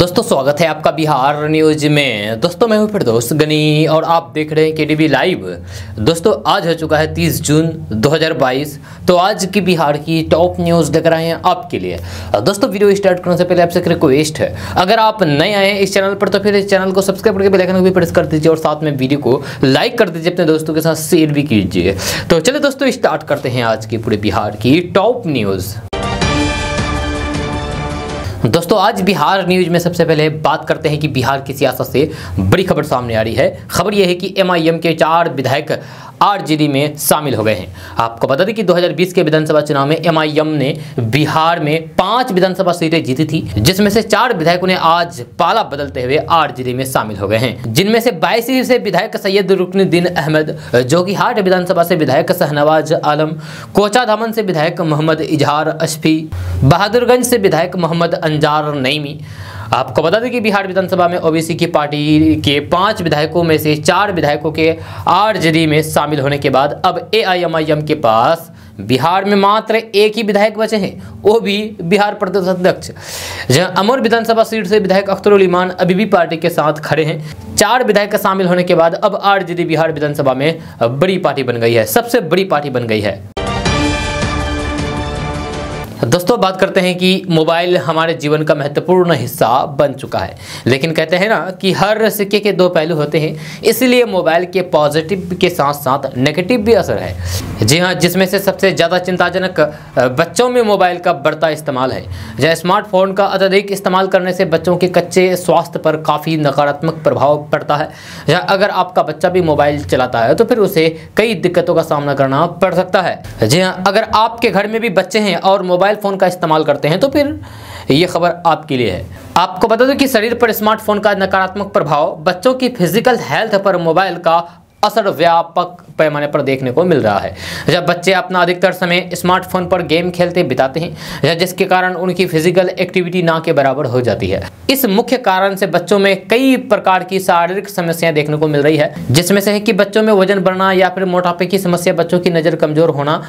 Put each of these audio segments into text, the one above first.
दोस्तों स्वागत है आपका बिहार न्यूज में। दोस्तों मैं हूं फिरदौस गनी और आप देख रहे हैं केडीबी लाइव। दोस्तों आज हो चुका है 30 जून 2022। तो आज की बिहार की टॉप न्यूज़ लेकर आए हैं आपके लिए। दोस्तों वीडियो स्टार्ट करने से पहले आपसे एक रिक्वेस्ट है, अगर आप नए आए हैं इस चैनल पर तो फिर इस चैनल को सब्सक्राइब करके बेल आइकन को भी प्रेस कर दीजिए और साथ में वीडियो को लाइक कर दीजिए, अपने दोस्तों के साथ शेयर भी कीजिए। तो चलिए दोस्तों स्टार्ट करते हैं आज की पूरे बिहार की टॉप न्यूज़। दोस्तों आज बिहार न्यूज में सबसे पहले बात करते हैं कि बिहार की सियासत से बड़ी खबर सामने आ रही है। खबर यह है कि एमआईएम के 4 विधायक आरजेडी में शामिल हो गए हैं। आपको बता दें कि 2020 के विधानसभा चुनाव में एमआईएम ने बिहार में 5 विधानसभा सीटें जीती थी, जिसमें से 4 विधायकों ने आज पाला बदलते हुए आरजेडी में शामिल हो गए हैं। जिनमें से 22 से विधायक सैयद रुकनुद्दीन अहमद, जोकीहाट विधानसभा से विधायक शाहनवाज आलम, कोचाधामन से विधायक मोहम्मद इजहार अशफी, बहादुरगंज से विधायक मोहम्मद अंजार नईमी। आपको बता दें कि बिहार विधानसभा में ओबीसी की पार्टी के 5 विधायकों में से 4 विधायकों के आरजेडी में शामिल होने के बाद अब एआईएमआईएम के पास बिहार में मात्र एक ही विधायक बचे हैं, वो भी बिहार प्रदेश अध्यक्ष। जहां अमर विधानसभा सीट से विधायक अख्तरुल ईमान अभी भी पार्टी के साथ खड़े हैं। 4 विधायक शामिल होने के बाद अब आरजेडी बिहार विधानसभा में बड़ी पार्टी बन गई है, सबसे बड़ी पार्टी बन गई है। दोस्तों बात करते हैं कि मोबाइल हमारे जीवन का महत्वपूर्ण हिस्सा बन चुका है, लेकिन कहते हैं ना कि हर सिक्के के 2 पहलू होते हैं, इसलिए मोबाइल के पॉजिटिव के साथ साथ नेगेटिव भी असर है। जी हाँ, जिसमें से सबसे ज़्यादा चिंताजनक बच्चों में मोबाइल का बढ़ता इस्तेमाल है। जहाँ स्मार्टफोन का अत्यधिक इस्तेमाल करने से बच्चों के कच्चे स्वास्थ्य पर काफ़ी नकारात्मक प्रभाव पड़ता है। जहाँ अगर आपका बच्चा भी मोबाइल चलाता है तो फिर उसे कई दिक्कतों का सामना करना पड़ सकता है। जी हाँ, अगर आपके घर में भी बच्चे हैं और मोबाइल फोन का इस्तेमाल करते हैं तो फिर ये खबर आपके लिए है। आपको बता दो कि शरीर पर स्मार्टफोन का नकारात्मक प्रभाव बच्चों की फिजिकल हेल्थ पर मोबाइल का असर व्यापक पैमाने पर देखने को मिल रहा है। जब बच्चे अपना अधिकतर समय स्मार्टफोन पर गेम खेलते बिताते हैं, जिसके कारण उनकी फिजिकल एक्टिविटी ना के बराबर हो जाती है। इस मुख्य कारण से बच्चों में कई प्रकार की शारीरिक समस्याएं देखने को मिल रही है, जिसमें से है कि बच्चों में वजन बढ़ना या फिर मोटापे की समस्या, बच्चों की नज़र कमजोर होना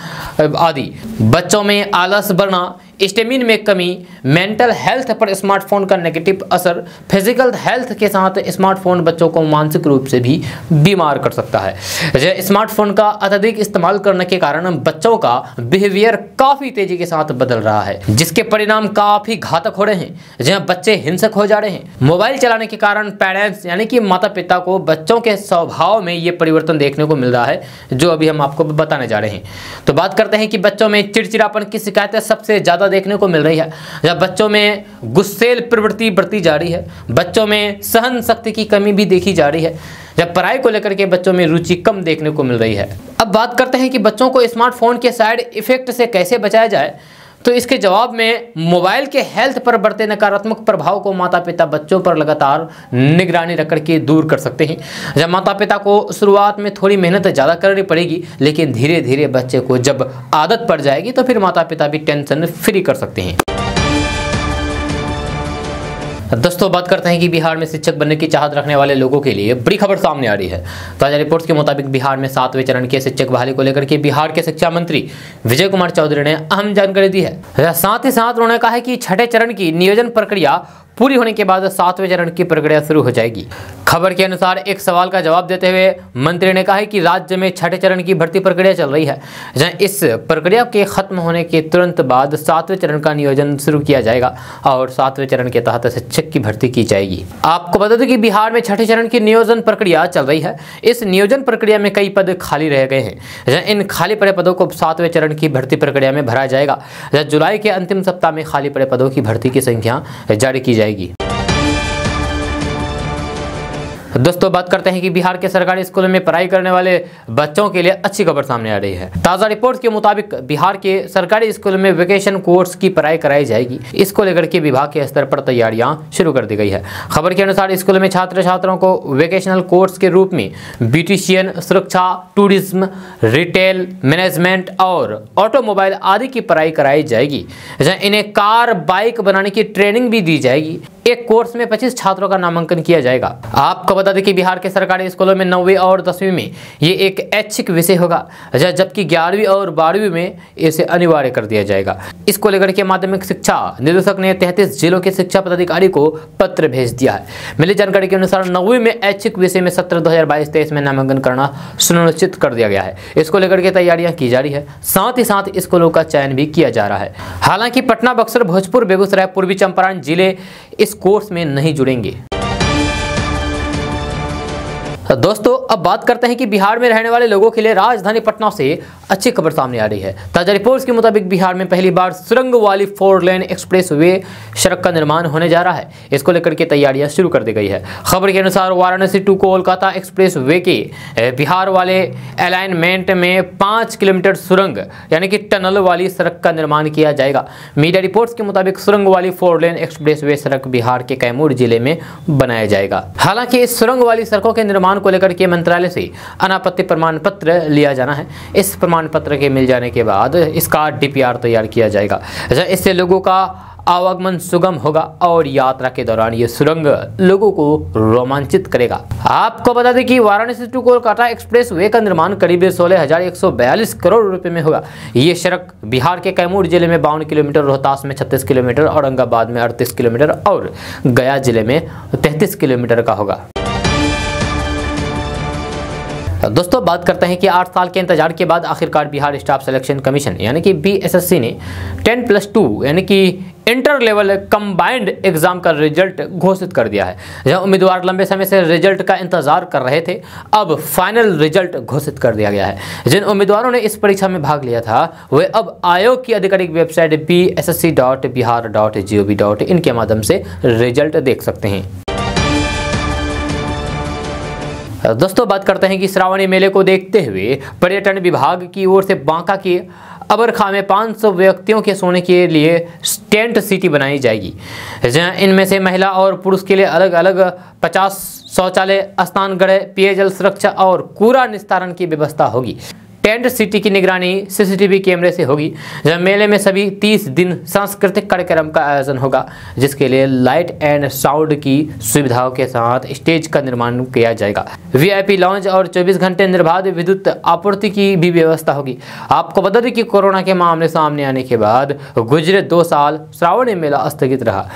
आदि। बच्चों में आलस बढ़ना, स्टेमिना में कमी, मेंटल हेल्थ पर स्मार्टफोन का नेगेटिव असर, फिजिकल हेल्थ के साथ स्मार्टफोन बच्चों को मानसिक रूप से भी बीमार कर सकता है। स्मार्टफोन का अत्यधिक इस्तेमाल करने के कारण बच्चों का बिहेवियर काफ़ी तेजी के साथ बदल रहा है, जिसके परिणाम काफ़ी घातक हो रहे हैं। जहाँ बच्चे हिंसक हो जा रहे हैं। मोबाइल चलाने के कारण पेरेंट्स यानी कि माता पिता को बच्चों के स्वभाव में ये परिवर्तन देखने को मिल रहा है, जो अभी हम आपको बताने जा रहे हैं। तो बात करते हैं कि बच्चों में चिड़चिड़ापन की शिकायतें सबसे ज़्यादा देखने को मिल रही है। जब बच्चों में गुस्सेल प्रवृत्ति बढ़ती जा रही है, बच्चों में सहन शक्ति की कमी भी देखी जा रही है। जब पढ़ाई को लेकर के बच्चों में रुचि कम देखने को मिल रही है। अब बात करते हैं कि बच्चों को स्मार्टफोन के साइड इफेक्ट से कैसे बचाया जाए। तो इसके जवाब में मोबाइल के हेल्थ पर बढ़ते नकारात्मक प्रभाव को माता पिता बच्चों पर लगातार निगरानी रख करके दूर कर सकते हैं। जब माता पिता को शुरुआत में थोड़ी मेहनत ज़्यादा करनी पड़ेगी, लेकिन धीरे धीरे बच्चे को जब आदत पड़ जाएगी तो फिर माता पिता भी टेंशन फ्री कर सकते हैं। दोस्तों बात करते हैं कि बिहार में शिक्षक बनने की चाहत रखने वाले लोगों के लिए बड़ी खबर सामने आ रही है। ताजा रिपोर्ट्स के मुताबिक बिहार में 7वें चरण के शिक्षक बहाली को लेकर के बिहार के शिक्षा मंत्री विजय कुमार चौधरी ने अहम जानकारी दी है। साथ ही साथ उन्होंने कहा है कि 6ठे चरण की नियोजन प्रक्रिया पूरी होने के बाद 7वें चरण की प्रक्रिया शुरू हो जाएगी। खबर के अनुसार एक सवाल का जवाब देते हुए मंत्री ने कहा है कि राज्य में 6ठे चरण की भर्ती प्रक्रिया चल रही है, जहां इस प्रक्रिया के खत्म होने के तुरंत बाद 7वें चरण का नियोजन शुरू किया जाएगा और 7वें चरण के तहत शिक्षक की भर्ती की जाएगी। आपको बता दें कि बिहार में 6ठे चरण की नियोजन प्रक्रिया चल रही है। इस नियोजन प्रक्रिया में कई पद खाली रह गए हैं, जहाँ इन खाली पड़े पदों को 7वें चरण की भर्ती प्रक्रिया में भरा जाएगा। जुलाई के अंतिम सप्ताह में खाली पड़े पदों की भर्ती की संख्या जारी की जाएगी। दोस्तों बात करते हैं कि बिहार के सरकारी स्कूलों में पढ़ाई करने वाले बच्चों के लिए अच्छी खबर सामने आ रही है। ताज़ा रिपोर्ट के मुताबिक बिहार के सरकारी स्कूलों में वेकेशन कोर्स की पढ़ाई कराई जाएगी। इसको लेकर के विभाग के स्तर पर तैयारियां शुरू कर दी गई है। खबर के अनुसार स्कूलों में छात्र छात्राओं को वेकेशनल कोर्स के रूप में ब्यूटिशियन, सुरक्षा, टूरिज्म, रिटेल मैनेजमेंट और ऑटोमोबाइल आदि की पढ़ाई कराई जाएगी। जहाँ इन्हें कार बाइक बनाने की ट्रेनिंग भी दी जाएगी। एक कोर्स में 25 छात्रों का नामांकन किया जाएगा। आपको बता दें कि बिहार के सरकारी स्कूलों में 9वीं और 10वीं में ये एक ऐच्छिक विषय होगा, जबकि 11वीं और 12वीं में इसे अनिवार्य कर दिया जाएगा। इसको लेकर के माध्यमिक शिक्षा निदेशक ने 33 जिलों के शिक्षा पदाधिकारी को पत्र भेज दिया है। मिली जानकारी के अनुसार 9वीं में ऐच्छिक विषय में सत्र 2022-23 में नामांकन करना सुनिश्चित कर दिया गया है। इसको लेकर के तैयारियां की जा रही है, साथ ही साथ स्कूलों का चयन भी किया जा रहा है। हालांकि पटना, बक्सर, भोजपुर, बेगूसराय, पूर्वी चंपारण जिले इस कोर्स में नहीं जुड़ेंगे। दोस्तों, अब बात करते हैं कि बिहार में रहने वाले लोगों के लिए राजधानी पटना से अच्छी खबर सामने आ रही है। ताजा रिपोर्ट्स के मुताबिक बिहार में पहली बार सुरंग वाली 4 लेन एक्सप्रेस वे सड़क का निर्माण होने जा रहा है। इसको लेकर के तैयारियां शुरू कर दी गई है। खबर के अनुसार Varanasi to Kolkata expressway के बिहार वाले अलाइनमेंट में 5 किलोमीटर सुरंग यानी कि टनल वाली सड़क का निर्माण किया जाएगा। मीडिया रिपोर्ट्स के मुताबिक सुरंग वाली 4 लेन एक्सप्रेस वे सड़क बिहार के कैमूर जिले में बनाया जाएगा। हालांकि इस सुरंग वाली सड़कों के निर्माण को लेकर के मंत्रालय से अनापत्ति प्रमाण पत्र लिया जाना है। इस प्रमाण पत्र के मिल जाने के बाद इसका DPR तैयार किया जाएगा। इससे लोगों का आवागमन सुगम होगा और यात्रा के दौरान ये सुरंग लोगों को रोमांचित करेगा। आपको बता दें कि Varanasi to Kolkata expressway का निर्माण करीब 16,142 करोड़ रुपए में होगा। ये सड़क बिहार के कैमूर जिले में 52 किलोमीटर, रोहतास में 36 किलोमीटर, औरंगाबाद में 38 किलोमीटर और गया जिले में 33 किलोमीटर का होगा। दोस्तों, बात करते हैं कि 8 साल के इंतजार के बाद आखिरकार बिहार स्टाफ सिलेक्शन कमीशन यानी कि BSSC ने 10+2 यानी कि इंटर लेवल कंबाइंड एग्जाम का रिजल्ट घोषित कर दिया है। जहां उम्मीदवार लंबे समय से रिजल्ट का इंतजार कर रहे थे, अब फाइनल रिजल्ट घोषित कर दिया गया है। जिन उम्मीदवारों ने इस परीक्षा में भाग लिया था वे अब आयोग की आधिकारिक वेबसाइट bssc.bihar.gov.in के माध्यम से रिजल्ट देख सकते हैं। दोस्तों, बात करते हैं कि श्रावणी मेले को देखते हुए पर्यटन विभाग की ओर से बांका के अबरखा में 500 व्यक्तियों के सोने के लिए टेंट सिटी बनाई जाएगी, जहां इनमें से महिला और पुरुष के लिए अलग अलग 50 शौचालय, स्नान गृह, पेयजल सुरक्षा और कूड़ा निस्तारण की व्यवस्था होगी। टेंट सिटी की निगरानी CCTV कैमरे से होगी। जब मेले में सभी 30 दिन सांस्कृतिक कार्यक्रम का आयोजन होगा, जिसके लिए लाइट एंड साउंड की सुविधाओं के साथ स्टेज का निर्माण किया जाएगा। VIP लॉन्च और 24 घंटे निर्बाध विद्युत आपूर्ति की भी व्यवस्था होगी। आपको बता दें कि कोरोना के मामले सामने आने के बाद गुजरे 2 साल श्रावणी मेला स्थगित रहा।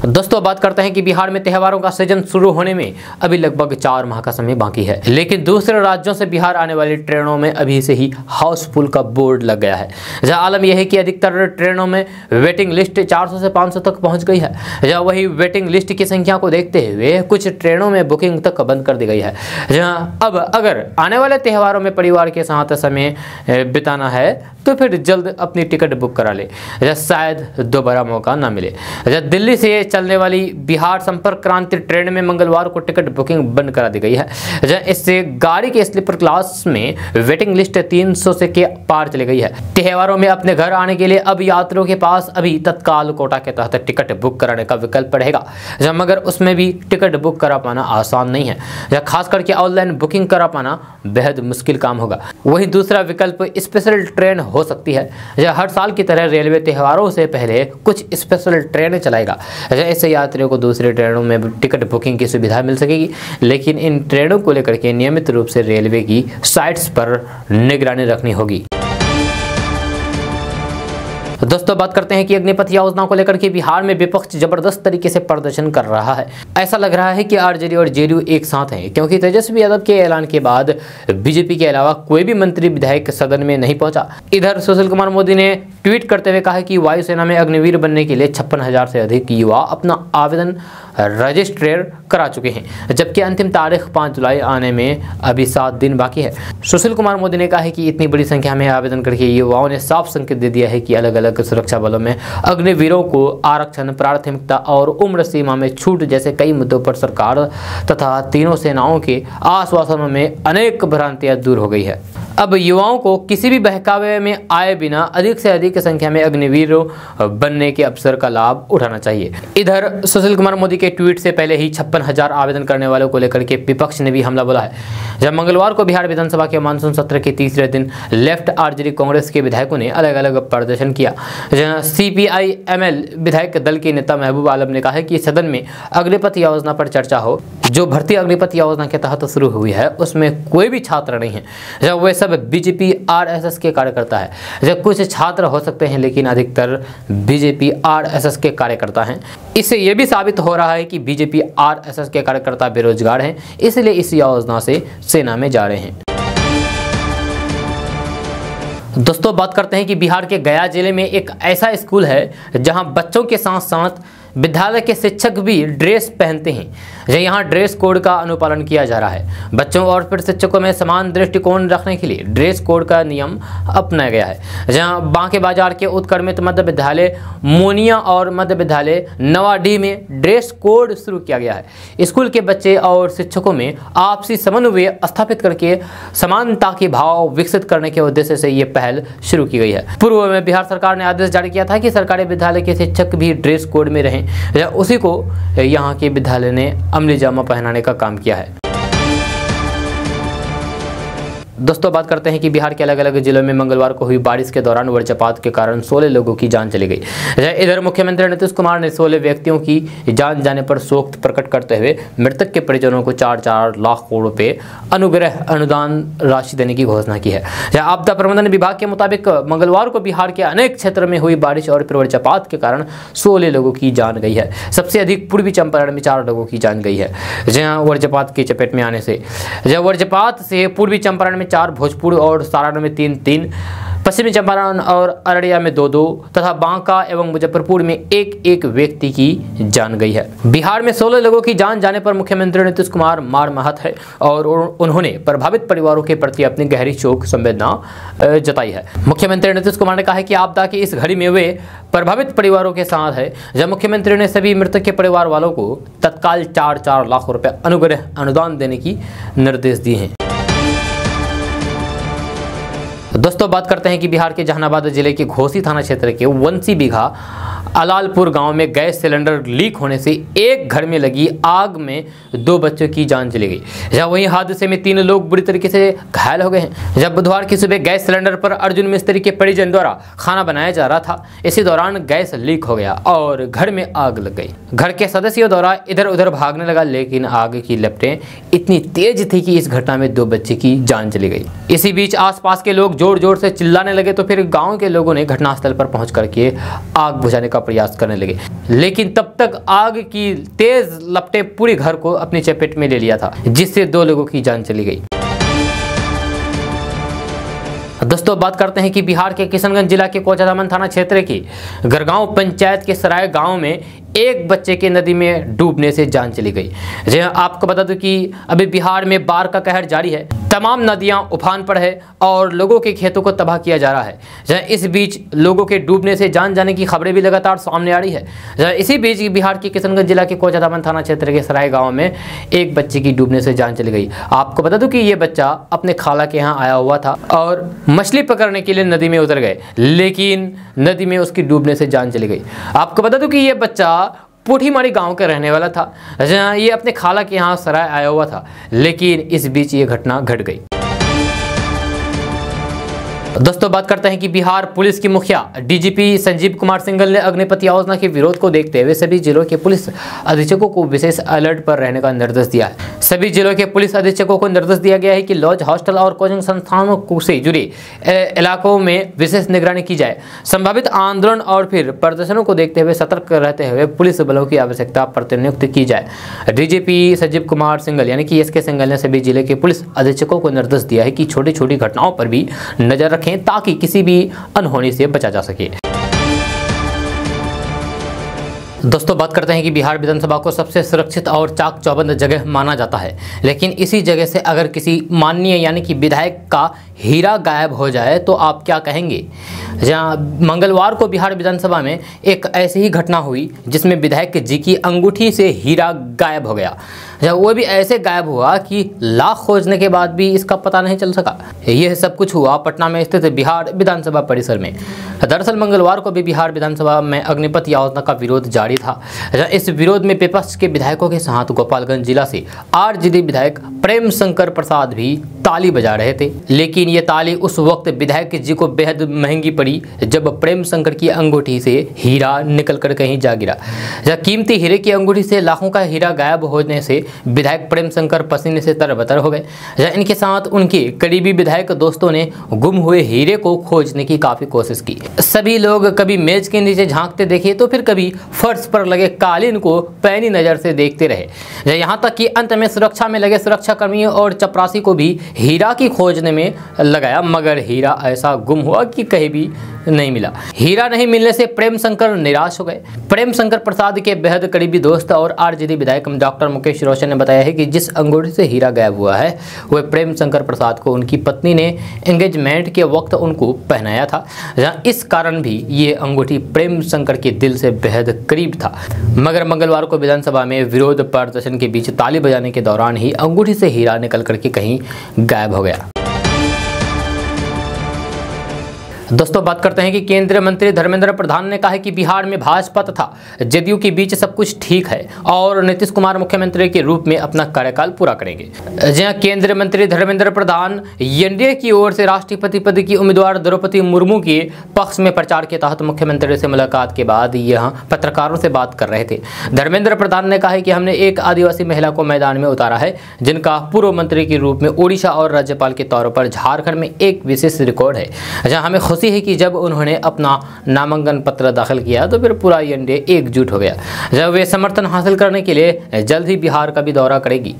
दोस्तों, बात करते हैं कि बिहार में त्योहारों का सीजन शुरू होने में अभी लगभग 4 माह का समय बाकी है, लेकिन दूसरे राज्यों से बिहार आने वाली ट्रेनों में अभी से ही हाउसफुल का बोर्ड लग गया है। जहां आलम यह है कि अधिकतर ट्रेनों में वेटिंग लिस्ट 400 से 500 तक पहुंच गई है। जहां वही वेटिंग लिस्ट की संख्या को देखते हुए कुछ ट्रेनों में बुकिंग तक बंद कर दी गई है। जहां अब अगर आने वाले त्योहारों में परिवार के साथ समय बिताना है तो फिर जल्द अपनी टिकट बुक करा ले, शायद दोबारा मौका ना मिले। दिल्ली से चलने वाली बिहार संपर्क क्रांति ट्रेन में मंगलवार को टिकट बुकिंग बंद करा दी गई है। इससे गाड़ी के स्लीपर क्लास में वेटिंग लिस्ट 300 से के पार चली गई है। त्योहारों में अपने घर आने के लिए अब यात्रियों के पास अभी तत्काल कोटा के तहत टिकट बुक कराने का विकल्प रहेगा, मगर उसमें भी टिकट बुक करा पाना आसान नहीं है। खास करके ऑनलाइन बुकिंग करा पाना बेहद मुश्किल काम होगा। वही दूसरा विकल्प स्पेशल ट्रेन हो सकती है। हर साल की तरह रेलवे त्योहारों से पहले कुछ स्पेशल ट्रेनें चलाएगा। इससे यात्रियों को दूसरी ट्रेनों में टिकट बुकिंग की सुविधा मिल सकेगी, लेकिन इन ट्रेनों को लेकर के नियमित रूप से रेलवे की साइट्स पर निगरानी रखनी होगी। दोस्तों, बात करते हैं कि अग्निपथ योजना को लेकर के बिहार में विपक्ष जबरदस्त तरीके से प्रदर्शन कर रहा है। ऐसा लग रहा है कि RJD और JDU एक साथ हैं, क्योंकि तेजस्वी यादव के ऐलान के बाद BJP के अलावा कोई भी मंत्री विधायक सदन में नहीं पहुंचा। इधर सुशील कुमार मोदी ने ट्वीट करते हुए कहा कि वायुसेना में अग्निवीर बनने के लिए 56,000 से अधिक युवा अपना आवेदन रजिस्टर करा चुके हैं, जबकि अंतिम तारीख 5 जुलाई आने में अभी 7 दिन बाकी है। सुशील कुमार मोदी ने कहा है कि इतनी बड़ी संख्या में आवेदन करके युवाओं ने साफ संकेत दे दिया है कि अलग अलग सुरक्षा बलों में अग्निवीरों को आरक्षण, प्राथमिकता और उम्र सीमा में छूट जैसे कई मुद्दों पर सरकार तथा तीनों सेनाओं के आश्वासनों में अनेक भ्रांतियां दूर हो गई है। अब युवाओं को किसी भी बहकावे में आए बिना अधिक से अधिक संख्या में अग्निवीरों बनने के अवसर का लाभ उठाना चाहिए। इधर सुशील कुमार मोदी के ट्वीट से पहले ही 56,000 आवेदन करने वालों को लेकर के विपक्ष ने भी हमला बोला है। जब मंगलवार को बिहार विधानसभा के मानसून सत्र के तीसरे दिन लेफ्ट आरजेडी कांग्रेस के विधायकों ने अलग अलग प्रदर्शन किया। जहां CPI-ML विधायक दल के नेता महबूब आलम ने कहा है कि सदन में अग्निपथ योजना पर चर्चा हो। जो भर्ती अग्निपथ योजना के तहत शुरू हुई है उसमें कोई भी छात्र नहीं है, जब वे सब BJP RSS के कार्यकर्ता है। जब कुछ छात्र हो सकते हैं लेकिन अधिकतर BJP RSS के कार्यकर्ता हैं। इससे यह भी साबित हो रहा है कि BJP RSS के कार्यकर्ता बेरोजगार हैं, इसलिए इस योजना से सेना में जा रहे हैं। दोस्तों बात करते हैं कि बिहार के गया जिले में एक ऐसा स्कूल है जहां बच्चों के साथ साथ विद्यालय के शिक्षक भी ड्रेस पहनते हैं। यहाँ ड्रेस कोड का अनुपालन किया जा रहा है। बच्चों और फिर शिक्षकों में समान दृष्टिकोण रखने के लिए ड्रेस कोड का नियम अपनाया गया है। जहाँ बांके बाजार के उत्क्रमित मध्य विद्यालय मोनिया और मध्य विद्यालय नवाडीह में ड्रेस कोड शुरू किया गया है। स्कूल के बच्चे और शिक्षकों में आपसी समन्वय स्थापित करके समानता के भाव विकसित करने के उद्देश्य से ये पहल शुरू की गई है। पूर्व में बिहार सरकार ने आदेश जारी किया था कि सरकारी विद्यालय के शिक्षक भी ड्रेस कोड में रहें। उसी को यहाँ के विद्यालय ने अमली जामा पहनाने का काम किया है। दोस्तों बात करते हैं कि बिहार के अलग अलग जिलों में मंगलवार को हुई बारिश के दौरान वज्रपात के कारण 16 लोगों की जान चली गई। इधर मुख्यमंत्री नीतीश कुमार ने 16 व्यक्तियों की जान जाने पर शोक प्रकट करते हुए मृतक के परिजनों को 4-4 लाख करोड़ रुपए अनुग्रह अनुदान राशि देने की घोषणा की है। आपदा प्रबंधन विभाग के मुताबिक मंगलवार को बिहार के अनेक क्षेत्रों में हुई बारिश और फिर वज्रपात के कारण 16 लोगों की जान गई है। सबसे अधिक पूर्वी चंपारण में 4 लोगों की जान गई है, जहाँ वज्रपात की चपेट में आने से। जब वज्रपात से पूर्वी चंपारण में 4, भोजपुर और सारण में 3-3, पश्चिमी चंपारण और अररिया में 2-2 तथा बांका एवं मुजफ्फरपुर में 1-1 व्यक्ति की जान गई है। बिहार में 16 लोगों की जान जाने पर मुख्यमंत्री नीतीश कुमार मर्माहत है और उन्होंने प्रभावित परिवारों के प्रति अपनी गहरी शोक संवेदना जताई है। मुख्यमंत्री नीतीश कुमार ने कहा है कि आपदा की इस घड़ी में वे प्रभावित परिवारों के साथ है। जब मुख्यमंत्री ने सभी मृतक के परिवार वालों को तत्काल 4-4 लाख रुपए अनुग्रह अनुदान देने की निर्देश दिए हैं। दोस्तों बात करते हैं कि बिहार के जहानाबाद जिले के घोसी थाना क्षेत्र के 80 बीघा अलालपुर गांव में गैस सिलेंडर लीक होने से एक घर में लगी आग में 2 बच्चों की जान चली गई। जहां वहीं हादसे में 3 लोग बुरी तरीके से घायल हो गए हैं। जब बुधवार की सुबह गैस सिलेंडर पर अर्जुन मिस्त्री के परिजन द्वारा खाना बनाया जा रहा था, इसी दौरान गैस लीक हो गया और घर में आग लग गई। घर के सदस्यों द्वारा इधर उधर भागने लगा, लेकिन आग की लपटें इतनी तेज थी कि इस घटना में 2 बच्चे की जान चली गई। इसी बीच आसपास के लोग जोर जोर से चिल्लाने लगे तो फिर गांव के लोगों ने घटनास्थल पर पहुंच करके आग बुझाने का प्रयास करने लगे, लेकिन तब तक आग की तेज लपटें पूरे घर को अपनी चपेट में ले लिया था, जिससे 2 लोगों की जान चली गई। दोस्तों बात करते हैं कि बिहार के किशनगंज जिला के कोचाधामन थाना क्षेत्र की गरगांव पंचायत के सराय गांव में एक बच्चे के नदी में डूबने से जान चली गई। जी आपको बता दूं कि अभी बिहार में बाढ़ का कहर जारी है। तमाम नदियां उफान पर है और लोगों के खेतों को तबाह किया जा रहा है। जहाँ इस बीच लोगों के डूबने से जान जाने की खबरें भी लगातार सामने आ रही है। जहाँ इसी बीच बिहार के किशनगंज जिला के कोचाधामन थाना क्षेत्र के सराय गाँव में एक बच्चे की डूबने से जान चली गई। आपको बता दूं कि ये बच्चा अपने खाला के यहाँ आया हुआ था और मछली पकड़ने के लिए नदी में उतर गए, लेकिन नदी में उसकी डूबने से जान चली गई। आपको बता दूं कि ये बच्चा पुठीमारी गांव का रहने वाला था, जहां ये अपने खाला के यहाँ सराय आया हुआ था, लेकिन इस बीच ये घटना घट गई। दोस्तों बात करते हैं कि बिहार पुलिस की मुखिया डीजीपी संजीव कुमार सिंघल ने अग्निपथ योजना के विरोध को देखते हुए सभी जिलों के पुलिस अधीक्षकों को विशेष अलर्ट पर रहने का निर्देश दिया है। सभी जिलों के पुलिस अधीक्षकों को निर्देश दिया गया है कि लॉज, हॉस्टल और कोचिंग संस्थानों से जुड़े इलाकों में विशेष निगरानी की जाए। संभावित आंदोलन और फिर प्रदर्शनों को देखते हुए सतर्क रहते हुए पुलिस बलों की आवश्यकता प्रतिनियुक्त की जाए। डीजीपी संजीव कुमार सिंघल यानी कि एसके सिंघल ने सभी जिले के पुलिस अधीक्षकों को निर्देश दिया है कि छोटी छोटी घटनाओं पर भी नजर रखें ताकि किसी भी अनहोनी से बचा जा सके। दोस्तों बात करते हैं कि बिहार विधानसभा को सबसे सुरक्षित और चाक चौबंद जगह माना जाता है, लेकिन इसी जगह से अगर किसी माननीय यानी कि विधायक का हीरा गायब हो जाए तो आप क्या कहेंगे। जहां मंगलवार को बिहार विधानसभा में एक ऐसी ही घटना हुई जिसमें विधायक जी की अंगूठी से हीरा गायब हो गया। जब वो भी ऐसे गायब हुआ कि लाख खोजने के बाद भी इसका पता नहीं चल सका। यह सब कुछ हुआ पटना में स्थित बिहार विधानसभा परिसर में। दरअसल मंगलवार को भी बिहार विधानसभा में अग्निपथ योजना का विरोध जारी था। इस विरोध में विपक्ष के विधायकों के साथ गोपालगंज जिला से आरजेडी विधायक प्रेम शंकर प्रसाद भी ताली बजा रहे थे, लेकिन ये ताली उस वक्त विधायक जी को बेहद महंगी पड़ी जब प्रेम शंकर की अंगूठी से हीरा निकलकर कहीं जा गिरा। जब कीमती हीरे की अंगूठी से लाखों का हीरा गायब होने से विधायक प्रेम शंकर पसीने से तरबतर हो गए। इनके साथ उनके करीबी विधायक दोस्तों ने गुम हुए हीरे को खोजने की काफी कोशिश की। सभी लोग कभी मेज के नीचे झांकते देखे तो फिर कभी फर्श पर लगे कालीन को पैनी नजर से देखते रहे। यहाँ तक कि अंत में सुरक्षा में लगे सुरक्षाकर्मियों और चपरासी को भी हीरा की खोजने में लगाया, मगर हीरा ऐसा गुम हुआ कि कहीं भी नहीं मिला। हीरा नहीं मिलने से प्रेम शंकर निराश हो गए। प्रेम शंकर प्रसाद के बेहद करीबी दोस्त और आरजेडी विधायक डॉक्टर मुकेश रोशन ने बताया है कि जिस अंगूठी से हीरा गायब हुआ है वह प्रेम शंकर प्रसाद को उनकी पत्नी ने एंगेजमेंट के वक्त उनको पहनाया था। इस कारण भी ये अंगूठी प्रेम शंकर के दिल से बेहद करीब था। मगर मंगलवार को विधानसभा में विरोध प्रदर्शन के बीच ताली बजाने के दौरान ही अंगूठी से हीरा निकल करके कहीं गायब हो गया। दोस्तों बात करते हैं कि केंद्रीय मंत्री धर्मेंद्र प्रधान ने कहा है कि बिहार में भाजपा तथा जदयू के बीच सब कुछ ठीक है और नीतीश कुमार मुख्यमंत्री के रूप में अपना कार्यकाल पूरा करेंगे। जहां केंद्रीय मंत्री धर्मेंद्र प्रधान एनडीए की ओर से राष्ट्रपति पद की उम्मीदवार द्रौपदी मुर्मू के पक्ष में प्रचार के तहत मुख्यमंत्री से मुलाकात के बाद यहां पत्रकारों से बात कर रहे थे। धर्मेंद्र प्रधान ने कहा है कि हमने एक आदिवासी महिला को मैदान में उतारा है जिनका पूर्व मंत्री के रूप में ओडिशा और राज्यपाल के तौर पर झारखंड में एक विशेष रिकॉर्ड है। जहां हमें खुशी है कि जब उन्होंने अपना नामांकन पत्र दाखिल किया तो फिर पूरा एनडीए एकजुट हो गया। जब वे समर्थन हासिल करने के लिए जल्द ही बिहार का भी दौरा करेगी।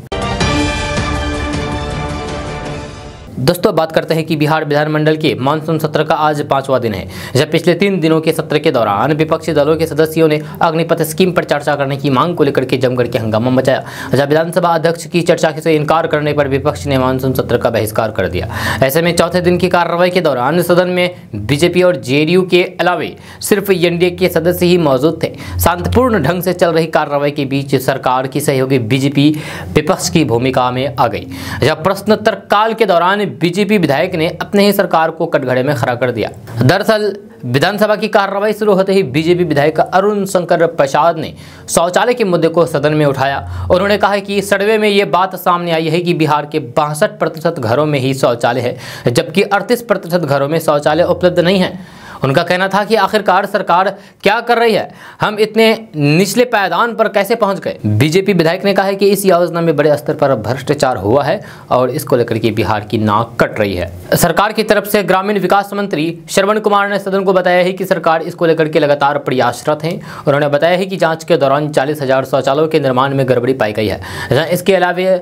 दोस्तों बात करते हैं कि बिहार विधानमंडल के मानसून सत्र का आज 5वां दिन है। जब पिछले 3 दिनों के सत्र के दौरान विपक्षी दलों के सदस्यों ने अग्निपथ स्कीम पर चर्चा करने की मांग को लेकर के जमकर के हंगामा मचाया। जब विधानसभा अध्यक्ष की चर्चा से इनकार करने पर विपक्ष ने मानसून सत्र का बहिष्कार कर दिया। ऐसे में चौथे दिन की कार्रवाई के दौरान सदन में बीजेपी और जेडीयू के अलावे सिर्फ एनडीए के सदस्य ही मौजूद थे। शांतिपूर्ण ढंग से चल रही कार्रवाई के बीच सरकार की सहयोगी बीजेपी विपक्ष की भूमिका में आ गई। जब प्रश्नोत्तर काल के दौरान बीजेपी विधायक ने अपने ही सरकार को कटघरे में खड़ा कर दिया। दरअसल विधानसभा की कार्रवाई शुरू होते ही बीजेपी विधायक अरुण शंकर प्रसाद ने शौचालय के मुद्दे को सदन में उठाया। उन्होंने कहा कि सर्वे में ये बात सामने आई है कि बिहार के 62% घरों में ही शौचालय है, जबकि 38% घरों में शौचालय उपलब्ध नहीं है। उनका कहना था कि आखिरकार सरकार क्या कर रही है, हम इतने निचले पायदान पर कैसे पहुंच गए। बीजेपी विधायक ने कहा है कि इस योजना में बड़े स्तर पर भ्रष्टाचार हुआ है और इसको लेकर के बिहार की नाक कट रही है। सरकार की तरफ से ग्रामीण विकास मंत्री श्रवण कुमार ने सदन को बताया है कि सरकार इसको लेकर के लगातार प्रयासरत है। उन्होंने बताया है कि जांच के दौरान 40,000 शौचालयों के निर्माण में गड़बड़ी पाई गई है। इसके अलावा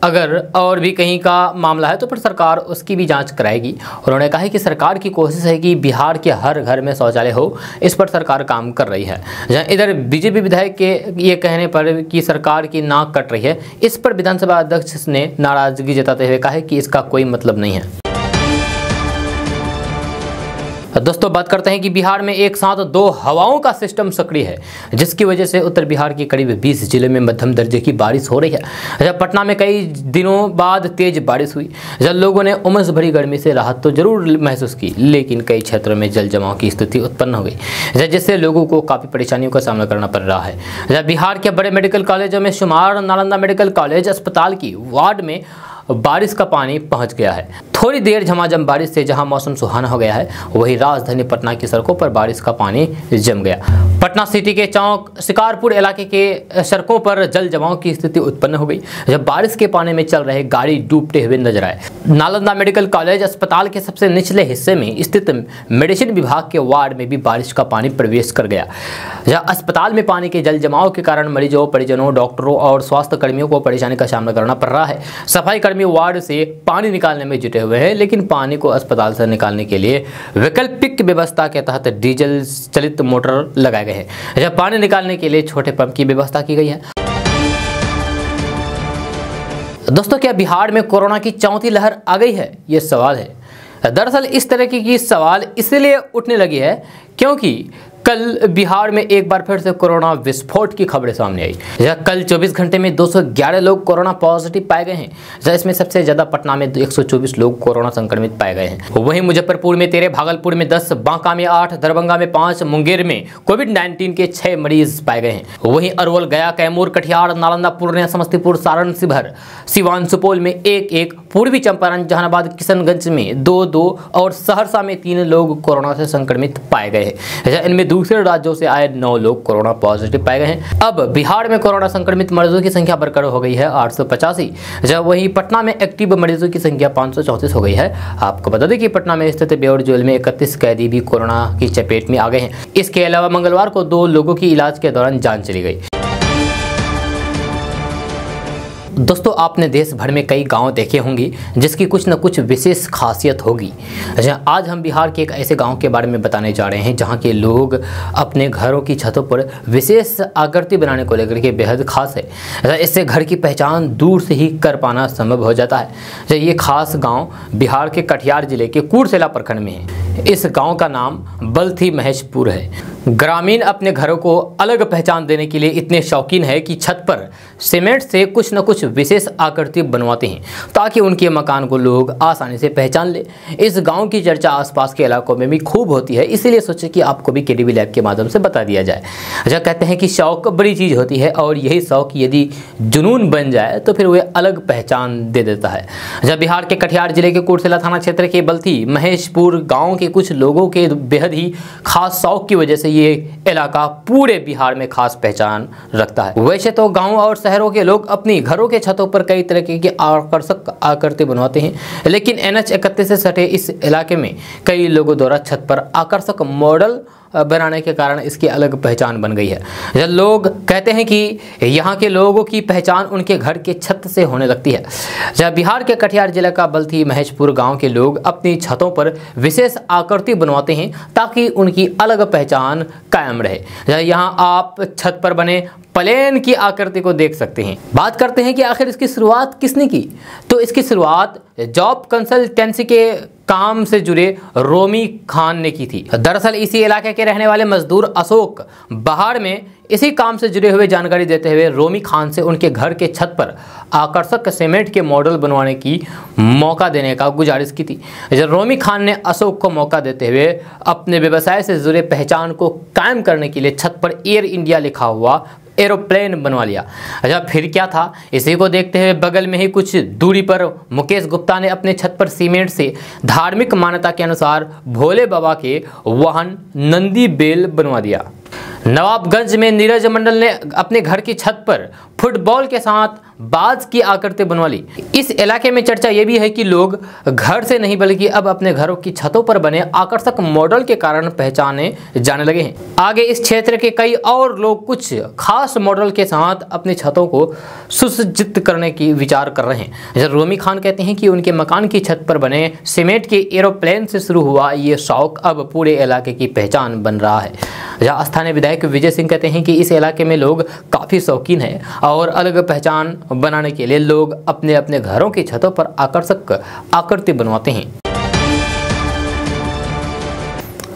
अगर और भी कहीं का मामला है तो फिर सरकार उसकी भी जांच कराएगी। उन्होंने कहा है कि सरकार की कोशिश है कि बिहार के हर घर में शौचालय हो, इस पर सरकार काम कर रही है। जहाँ इधर बीजेपी विधायक के ये कहने पर कि सरकार की नाक कट रही है, इस पर विधानसभा अध्यक्ष ने नाराजगी जताते हुए कहा है कि इसका कोई मतलब नहीं है। दोस्तों बात करते हैं कि बिहार में एक साथ 2 हवाओं का सिस्टम सक्रिय है, जिसकी वजह से उत्तर बिहार के करीब 20 जिले में मध्यम दर्जे की बारिश हो रही है। जब पटना में कई दिनों बाद तेज बारिश हुई, जब लोगों ने उमस भरी गर्मी से राहत तो जरूर महसूस की, लेकिन कई क्षेत्रों में जल जमाव की स्थिति उत्पन्न हो गई, जिससे लोगों को काफ़ी परेशानियों का सामना करना पड़ रहा है। जब बिहार के बड़े मेडिकल कॉलेजों में शुमार नालंदा मेडिकल कॉलेज अस्पताल की वार्ड में बारिश का पानी पहुंच गया है। थोड़ी देर झमाझम बारिश से जहां मौसम सुहाना हो गया है, वहीं राजधानी पटना की सड़कों पर बारिश का पानी जम गया। पटना सिटी के चौक शिकारपुर इलाके के सड़कों पर जल जमाव की स्थिति उत्पन्न हो गई, जब बारिश के पानी में चल रहे गाड़ी डूबते हुए नजर आए। नालंदा मेडिकल कॉलेज अस्पताल के सबसे निचले हिस्से में स्थित मेडिसिन विभाग के वार्ड में भी बारिश का पानी प्रवेश कर गया। जहां अस्पताल में पानी के जल जमाव के कारण मरीजों, परिजनों, डॉक्टरों और स्वास्थ्य कर्मियों को परेशानी का सामना करना पड़ रहा है। सफाई कर्मी वार्ड से पानी निकालने में जुटे हुए हैं, लेकिन पानी को अस्पताल से निकालने के लिए वैकल्पिक व्यवस्था के तहत डीजल चालित मोटर लगाए गए हैं, जब पानी निकालने के लिए छोटे पंप की व्यवस्था की गई है। दोस्तों क्या बिहार में कोरोना की 4थी लहर आ गई है, ये सवाल है। दरअसल इस तरह की सवाल इसलिए उठने लगी है क्योंकि कल बिहार में एक बार फिर से कोरोना विस्फोट की खबरें सामने आई। कल 24 घंटे में 211 लोग कोरोना पॉजिटिव पाए गए हैं। इसमें सबसे ज्यादा पटना में 124 लोग कोरोना संक्रमित पाए गए हैं। वहीं मुजफ्फरपुर में 13, भागलपुर में 10, बांका में 8, दरभंगा में 5, मुंगेर में कोविड-19 के 6 मरीज पाए गए हैं। वहीं अरवल, गया, कैमूर, कटिहार, नालंदा, पूर्णिया, समस्तीपुर, सारण, शिवहर, सिवान, सुपौल में 1-1, पूर्वी चंपारण, जहानाबाद, किशनगंज में 2-2 और सहरसा में 3 लोग कोरोना से संक्रमित पाए गए हैं। इनमें दूसरे राज्यों से आए 9 लोग कोरोना पॉजिटिव पाए गए हैं। अब बिहार में कोरोना संक्रमित मरीजों की संख्या बढ़कर हो गई है 885, जब वहीं पटना में एक्टिव मरीजों की संख्या 534 हो गई है। आपको बता दें कि पटना में स्थित बेउर जेल में 31 कैदी भी कोरोना की चपेट में आ गए हैं। इसके अलावा मंगलवार को 2 लोगों की इलाज के दौरान जान चली गई। दोस्तों, आपने देश भर में कई गांव देखे होंगे जिसकी कुछ न कुछ विशेष खासियत होगी। आज हम बिहार के एक ऐसे गांव के बारे में बताने जा रहे हैं जहां के लोग अपने घरों की छतों पर विशेष आकृति बनाने को लेकर के बेहद खास है। इससे घर की पहचान दूर से ही कर पाना संभव हो जाता है। ये खास गांव बिहार के कटिहार जिले के कुर्सेला प्रखंड में है। इस गाँव का नाम बल्थी महेशपुर है। ग्रामीण अपने घरों को अलग पहचान देने के लिए इतने शौकीन है कि छत पर सीमेंट से कुछ न कुछ विशेष आकृति बनवाते हैं ताकि उनके मकान को लोग आसानी से पहचान ले। इस गांव की चर्चा आसपास के इलाकों में भी खूब होती है, इसीलिए सोचे कि आपको भी केडीबी लैब के माध्यम से बता दिया जाए। जब कहते हैं कि शौक बड़ी चीज़ होती है और यही शौक यदि जुनून बन जाए तो फिर वह अलग पहचान दे देता है। जब बिहार के कटिहार जिले के कुर्सेला थाना क्षेत्र के बल्थी महेशपुर गाँव के कुछ लोगों के बेहद ही खास शौक की वजह से ये इलाका पूरे बिहार में खास पहचान रखता है। वैसे तो गांव और शहरों के लोग अपनी घरों के छतों पर कई तरह की आकर्षक आकृति बनवाते हैं, लेकिन NH 31 से सटे इस इलाके में कई लोगों द्वारा छत पर आकर्षक मॉडल बनाने के कारण इसकी अलग पहचान बन गई है। जब लोग कहते हैं कि यहाँ के लोगों की पहचान उनके घर के छत से होने लगती है। जब बिहार के कटिहार जिले का बल्थी महेशपुर गांव के लोग अपनी छतों पर विशेष आकृति बनवाते हैं ताकि उनकी अलग पहचान कायम रहे। यहाँ आप छत पर बने प्लेन की आकृति को देख सकते हैं। बात करते हैं कि आखिर इसकी शुरुआत किसने की, तो इसकी शुरुआत जॉब कंसल्टेंसी के काम से जुड़े रोमी खान ने की थी। दरअसल इसी इलाके के रहने वाले मजदूर अशोक बाहर में इसी काम से जुड़े हुए जानकारी देते हुए रोमी खान से उनके घर के छत पर आकर्षक सीमेंट के मॉडल बनवाने की मौका देने का गुजारिश की थी। जब रोमी खान ने अशोक को मौका देते हुए अपने व्यवसाय से जुड़े पहचान को कायम करने के लिए छत पर एयर इंडिया लिखा हुआ एरोप्लेन बनवा लिया। अच्छा, फिर क्या था, इसी को देखते हुए बगल में ही कुछ दूरी पर मुकेश गुप्ता ने अपने छत पर सीमेंट से धार्मिक मान्यता के अनुसार भोले बाबा के वाहन नंदी बेल बनवा दिया। नवाबगंज में नीरज मंडल ने अपने घर की छत पर फुटबॉल के साथ बाज की आकृति बनवा ली। इस इलाके में चर्चा यह भी है कि लोग घर से नहीं बल्कि अब अपने घरों की छतों पर बने आकर्षक मॉडल के कारण पहचाने जाने लगे हैं। आगे इस क्षेत्र के कई और लोग कुछ खास मॉडल के साथ अपनी छतों को सुसज्जित करने की विचार कर रहे हैं। रोमी खान कहते हैं कि उनके मकान की छत पर बने सीमेंट के एरोप्लेन से शुरू हुआ ये शौक अब पूरे इलाके की पहचान बन रहा है। जहाँ स्थानीय विधायक विजय सिंह कहते हैं कि इस इलाके में लोग काफ़ी शौकीन हैं और अलग पहचान बनाने के लिए लोग अपने अपने घरों की छतों पर आकर्षक आकृति बनवाते हैं।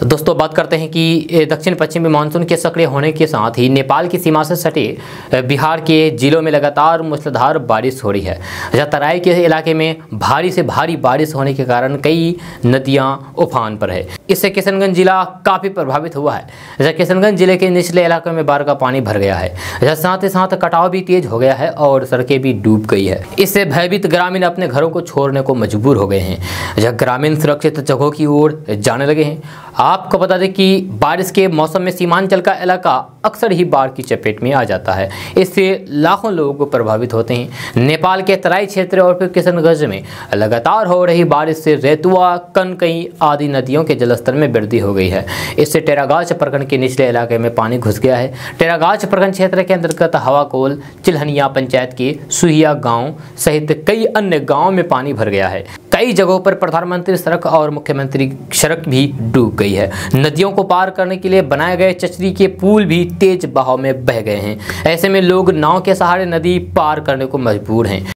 दोस्तों, बात करते हैं कि दक्षिण पश्चिमी मानसून के सक्रिय होने के साथ ही नेपाल की सीमा से सटे बिहार के जिलों में लगातार मूसलाधार बारिश हो रही है। जहाँ तराई के इलाके में भारी से भारी बारिश होने के कारण कई नदियां उफान पर है। इससे किशनगंज जिला काफ़ी प्रभावित हुआ है। जहाँ किशनगंज जिले के निचले इलाकों में बाढ़ का पानी भर गया है। जहाँ साथ ही साथ कटाव भी तेज हो गया है और सड़कें भी डूब गई है। इससे भयभीत ग्रामीण अपने घरों को छोड़ने को मजबूर हो गए हैं। जहाँ ग्रामीण सुरक्षित जगहों की ओर जाने लगे हैं। आपको बता दें कि बारिश के मौसम में सीमांचल का इलाका अक्सर ही बाढ़ की चपेट में आ जाता है। इससे लाखों लोग प्रभावित होते हैं। नेपाल के तराई क्षेत्र और फिर किशनगंज में लगातार हो रही बारिश से रेतुआ, कनकई आदि नदियों के जलस्तर में वृद्धि हो गई है। इससे टेरागाछ प्रखंड के निचले इलाके में पानी घुस गया है। टेरागाछ प्रखंड क्षेत्र के अंतर्गत हवाकोल, चिल्हनिया पंचायत के सुहिया गांव सहित कई अन्य गाँव में पानी भर गया है। कई जगहों पर प्रधानमंत्री सड़क और मुख्यमंत्री सड़क भी डूब गई है। नदियों को पार करने के लिए बनाए गए चचरी के पुल भी तेज बहाव में बह गए हैं। ऐसे में लोग नाव के सहारे नदी पार करने को मजबूर हैं।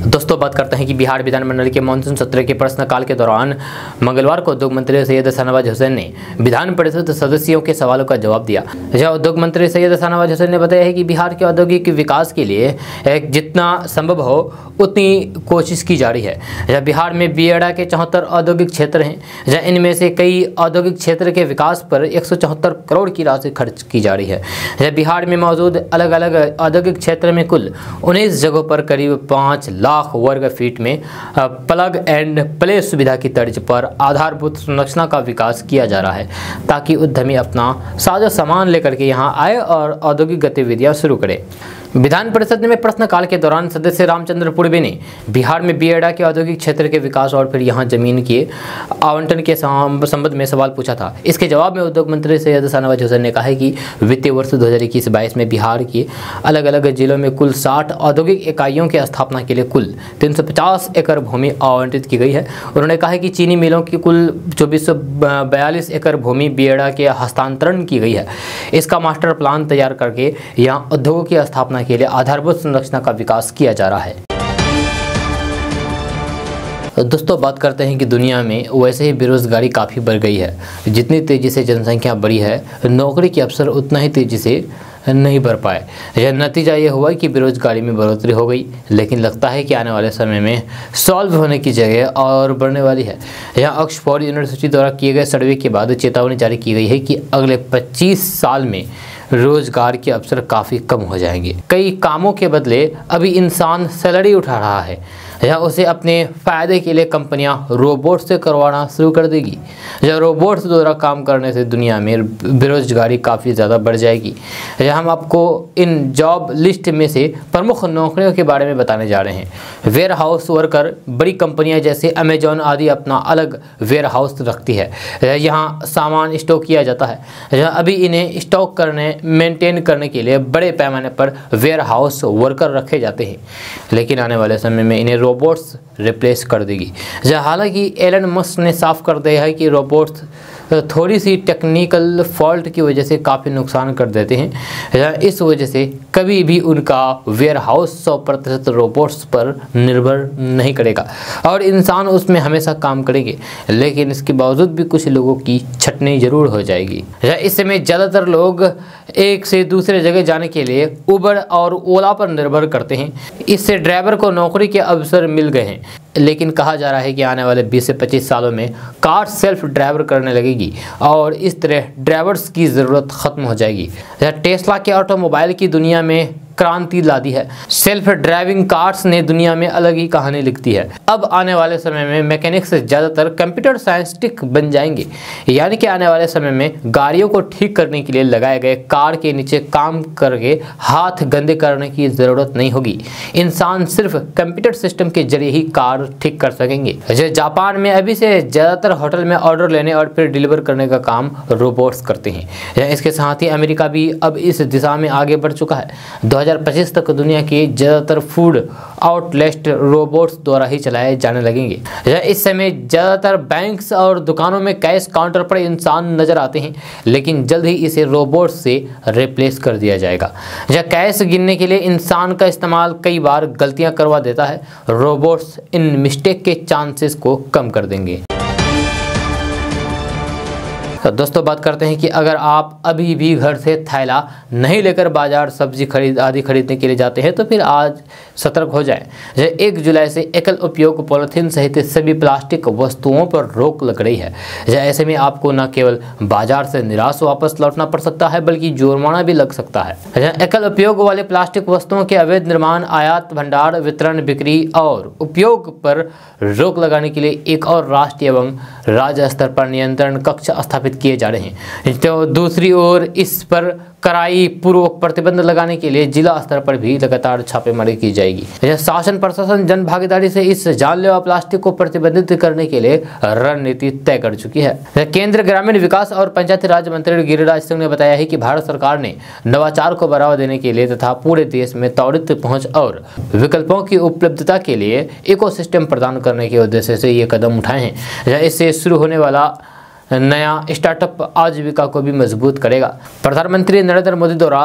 दोस्तों, दोस्तों बात करते हैं कि बिहार विधानमंडल के मानसून सत्र के प्रश्नकाल के दौरान मंगलवार को उद्योग मंत्री सैयद शाहनवाज हुसैन ने विधान परिषद सदस्यों के सवालों का जवाब दिया। जहां उद्योग मंत्री सैयद शाहनवाज हुसैन ने बताया है कि बिहार के औद्योगिक विकास के लिए जितना संभव हो उतनी कोशिश की जा रही है। जहाँ बिहार में बीएडा के 74 औद्योगिक क्षेत्र हैं, जहाँ इनमें से कई औद्योगिक क्षेत्र के विकास पर 174 करोड़ की राशि खर्च की जा रही है। जहाँ बिहार में मौजूद अलग अलग औद्योगिक क्षेत्र में कुल 19 जगहों पर करीब 5 लाख वर्ग फीट में प्लग एंड प्ले सुविधा की तर्ज पर आधारभूत संरचना का विकास किया जा रहा है, ताकि उद्यमी अपना साजो सामान लेकर के यहाँ आए और औद्योगिक गतिविधियाँ शुरू करें। विधान परिषद में प्रश्नकाल के दौरान सदस्य रामचंद्र पूर्वे ने बिहार में बीएडा के औद्योगिक क्षेत्र के विकास और फिर यहाँ जमीन के आवंटन के संबंध में सवाल पूछा था। इसके जवाब में उद्योग मंत्री सैयद शाहनवाज हुसैन ने कहा है कि वित्तीय वर्ष 2021-22 में बिहार के अलग अलग जिलों में कुल 60 औद्योगिक इकाइयों की स्थापना के लिए कुल 350 एकड़ भूमि आवंटित की गई है। उन्होंने कहा है कि चीनी मिलों की कुल 2442 एकड़ भूमि बीएडा के हस्तांतरण की गई है। इसका मास्टर प्लान तैयार करके यहाँ उद्योगों की स्थापना के लिए आधारभूत संरचना का विकास किया जा रहा है। दोस्तों बात करते हैं कि दुनिया में वैसे ही बेरोजगारी काफ़ी बढ़ गई है। जितनी तेज़ी से जनसंख्या बढ़ी है, नौकरी के अवसर उतना ही तेज़ी से नहीं बढ़ पाए। यह नतीजा ये हुआ कि बेरोजगारी में बढ़ोतरी हो गई, लेकिन लगता है कि आने वाले समय में सॉल्व होने की जगह और बढ़ने वाली है। यहाँ ऑक्सफोर्ड यूनिवर्सिटी द्वारा किए गए सर्वे के बाद चेतावनी जारी की गई है कि अगले 25 साल में रोजगार के अवसर काफ़ी कम हो जाएंगे। कई कामों के बदले अभी इंसान सैलरी उठा रहा है, या उसे अपने फ़ायदे के लिए कंपनियां रोबोट से करवाना शुरू कर देगी। या रोबोट्स द्वारा काम करने से दुनिया में बेरोजगारी काफ़ी ज़्यादा बढ़ जाएगी। या हम आपको इन जॉब लिस्ट में से प्रमुख नौकरियों के बारे में बताने जा रहे हैं। वेयर हाउस वर्कर, बड़ी कंपनियां जैसे अमेजॉन आदि अपना अलग वेयर हाउस रखती है। यहाँ सामान स्टॉक किया जाता है। अभी इन्हें स्टॉक करने, मेंटेन करने के लिए बड़े पैमाने पर वेयर हाउस वर्कर रखे जाते हैं, लेकिन आने वाले समय में इन्हें रोबोट्स रिप्लेस कर देगी। हालांकि एलन मस्क ने साफ कर दिया है कि रोबोट्स थोड़ी सी टेक्निकल फॉल्ट की वजह से काफ़ी नुकसान कर देते हैं। इस वजह से कभी भी उनका वेयर हाउस 100% रोबोट्स पर निर्भर नहीं करेगा और इंसान उसमें हमेशा काम करेंगे, लेकिन इसके बावजूद भी कुछ लोगों की छटनी जरूर हो जाएगी। इस समय ज़्यादातर लोग एक से दूसरे जगह जाने के लिए उबर और ओला पर निर्भर करते हैं। इससे ड्राइवर को नौकरी के अवसर मिल गए हैं, लेकिन कहा जा रहा है कि आने वाले 20 से 25 सालों में कार सेल्फ ड्राइवर करने लगेगी और इस तरह ड्राइवर्स की ज़रूरत ख़त्म हो जाएगी। टेस्ला के ऑटोमोबाइल की दुनिया में क्रांति ला दी है। सेल्फ ड्राइविंग कार्स ने दुनिया में अलग ही कहानी लिखती है। अब आने वाले समय में मैकेनिक्स ज़्यादातर कंप्यूटर साइंटिस्ट बन जाएंगे, यानी कि आने वाले समय में गाड़ियों को ठीक करने के लिए लगाए गए कार के नीचे काम करके हाथ गंदे करने की ज़रूरत नहीं होगी। इंसान सिर्फ कंप्यूटर सिस्टम के जरिए ही कार ठीक कर सकेंगे। जापान में अभी से ज़्यादातर होटल में ऑर्डर लेने और फिर डिलीवर करने का काम रोबोट्स करते हैं। इसके साथ ही अमेरिका भी अब इस दिशा में आगे बढ़ चुका है। 2025 तक दुनिया के ज़्यादातर फूड आउटलेट रोबोट्स द्वारा ही चलाए जाने लगेंगे। इस समय ज़्यादातर बैंक्स और दुकानों में कैश काउंटर पर इंसान नजर आते हैं, लेकिन जल्द ही इसे रोबोट से रिप्लेस कर दिया जाएगा। कैश गिनने के लिए इंसान का इस्तेमाल कई बार गलतियां करवा देता है। रोबोट्स इन मिस्टेक के चांसेस को कम कर देंगे। तो दोस्तों बात करते हैं कि अगर आप अभी भी घर से थैला नहीं लेकर बाजार सब्जी आदि खरीदने के लिए जाते हैं तो फिर आज सतर्क हो जाएं। 1 जुलाई से एकल उपयोग पॉलिथीन सहित सभी प्लास्टिक वस्तुओं पर रोक लग रही है। ऐसे में आपको न केवल बाजार से निराश वापस लौटना पड़ सकता है, बल्कि जुर्माना भी लग सकता है। एकल उपयोग वाले प्लास्टिक वस्तुओं के अवैध निर्माण, आयात, भंडार, वितरण, बिक्री और उपयोग पर रोक लगाने के लिए एक और राष्ट्रीय एवं राज्य स्तर पर नियंत्रण कक्ष स्थापित किए जा रहे हैं। तो दूसरी ओर इस पर कड़ाई पूर्वक प्रतिबंध लगाने के लिए जिला स्तर पर भी लगातार छापेमारी की जाएगी। शासन प्रशासन जन भागीदारी से इस जानलेवा प्लास्टिक को प्रतिबंधित करने के लिए रणनीति तय कर चुकी है। केंद्रीय ग्रामीण विकास और पंचायती राज मंत्री गिरिराज सिंह ने बताया है कि भारत सरकार ने नवाचार को बढ़ावा देने के लिए तथा पूरे देश में त्वरित पहुंच और विकल्पों की उपलब्धता के लिए इकोसिस्टम प्रदान करने के उद्देश्य से ये कदम उठाए हैं। इससे शुरू होने वाला नया स्टार्टअप आजीविका को भी मजबूत करेगा। प्रधानमंत्री नरेंद्र मोदी द्वारा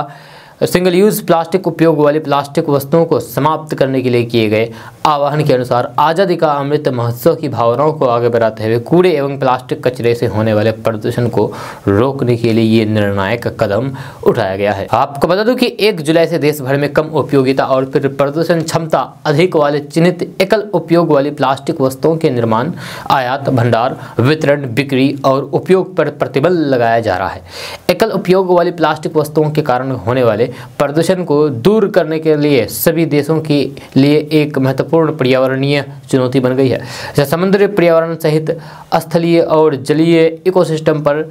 सिंगल यूज प्लास्टिक उपयोग वाली प्लास्टिक वस्तुओं को समाप्त करने के लिए किए गए आह्वान के अनुसार आज़ादी का अमृत महोत्सव की भावनाओं को आगे बढ़ाते हुए कूड़े एवं प्लास्टिक कचरे से होने वाले प्रदूषण को रोकने के लिए ये निर्णायक कदम उठाया गया है। आपको बता दूं कि 1 जुलाई से देश भर में कम उपयोगिता और फिर प्रदूषण क्षमता अधिक वाले चिन्हित एकल उपयोग वाली प्लास्टिक वस्तुओं के निर्माण, आयात, भंडार, वितरण, बिक्री और उपयोग पर प्रतिबंध लगाया जा रहा है। एकल उपयोग वाली प्लास्टिक वस्तुओं के कारण होने वाले प्रदूषण को दूर करने के लिए सभी देशों के लिए एक महत्वपूर्ण पर्यावरणीय चुनौती बन गई है। समुद्री पर्यावरण सहित स्थलीय और जलीय इकोसिस्टम पर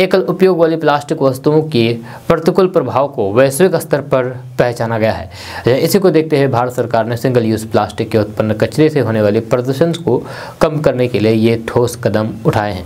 एकल उपयोग वाली प्लास्टिक वस्तुओं के प्रतिकूल प्रभाव को वैश्विक स्तर पर पहचाना गया है। इसी को देखते हुए भारत सरकार ने सिंगल यूज प्लास्टिक के उत्पन्न कचरे से होने वाले प्रदूषण को कम करने के लिए ये ठोस कदम उठाए हैं।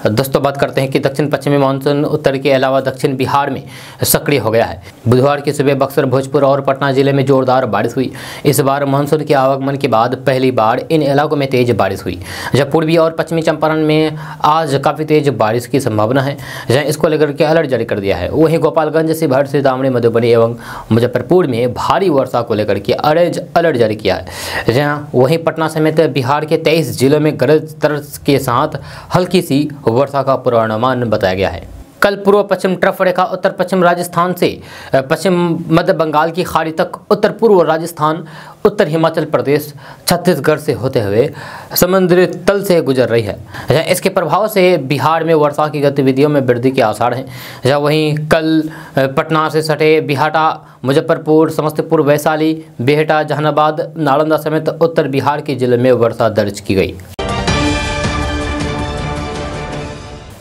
दोस्तों बात करते हैं कि दक्षिण पश्चिमी मानसून उत्तर के अलावा दक्षिण बिहार में सक्रिय हो गया है। बुधवार की सुबह बक्सर, भोजपुर और पटना जिले में जोरदार बारिश हुई। इस बार मानसून के आगमन के बाद पहली बार इन इलाकों में तेज बारिश हुई। जब पूर्वी और पश्चिमी चंपारण में आज काफ़ी तेज बारिश की संभावना है, जहाँ इसको लेकर के अलर्ट जारी कर दिया है। वहीं गोपालगंज, शिवहर, सीतामढ़ी, मधुबनी एवं मुजफ्फरपुर में भारी वर्षा को लेकर के अलर्ट जारी किया है। जहाँ वहीं पटना समेत बिहार के 23 जिलों में गरज तर्ज के साथ हल्की सी वर्षा का पूर्वानुमान बताया गया है। कल पूर्व पश्चिम ट्रफ रेखा उत्तर पश्चिम राजस्थान से पश्चिम मध्य बंगाल की खाड़ी तक उत्तर पूर्व राजस्थान, उत्तर हिमाचल प्रदेश, छत्तीसगढ़ से होते हुए समुद्री तल से गुजर रही है। इसके प्रभाव से बिहार में वर्षा की गतिविधियों में वृद्धि के आसार हैं। जहाँ वहीं कल पटना से सटे बिहाटा, मुजफ्फरपुर, समस्तीपुर, वैशाली, बेहटा, जहानाबाद, नालंदा समेत उत्तर बिहार के जिले में वर्षा दर्ज की गई।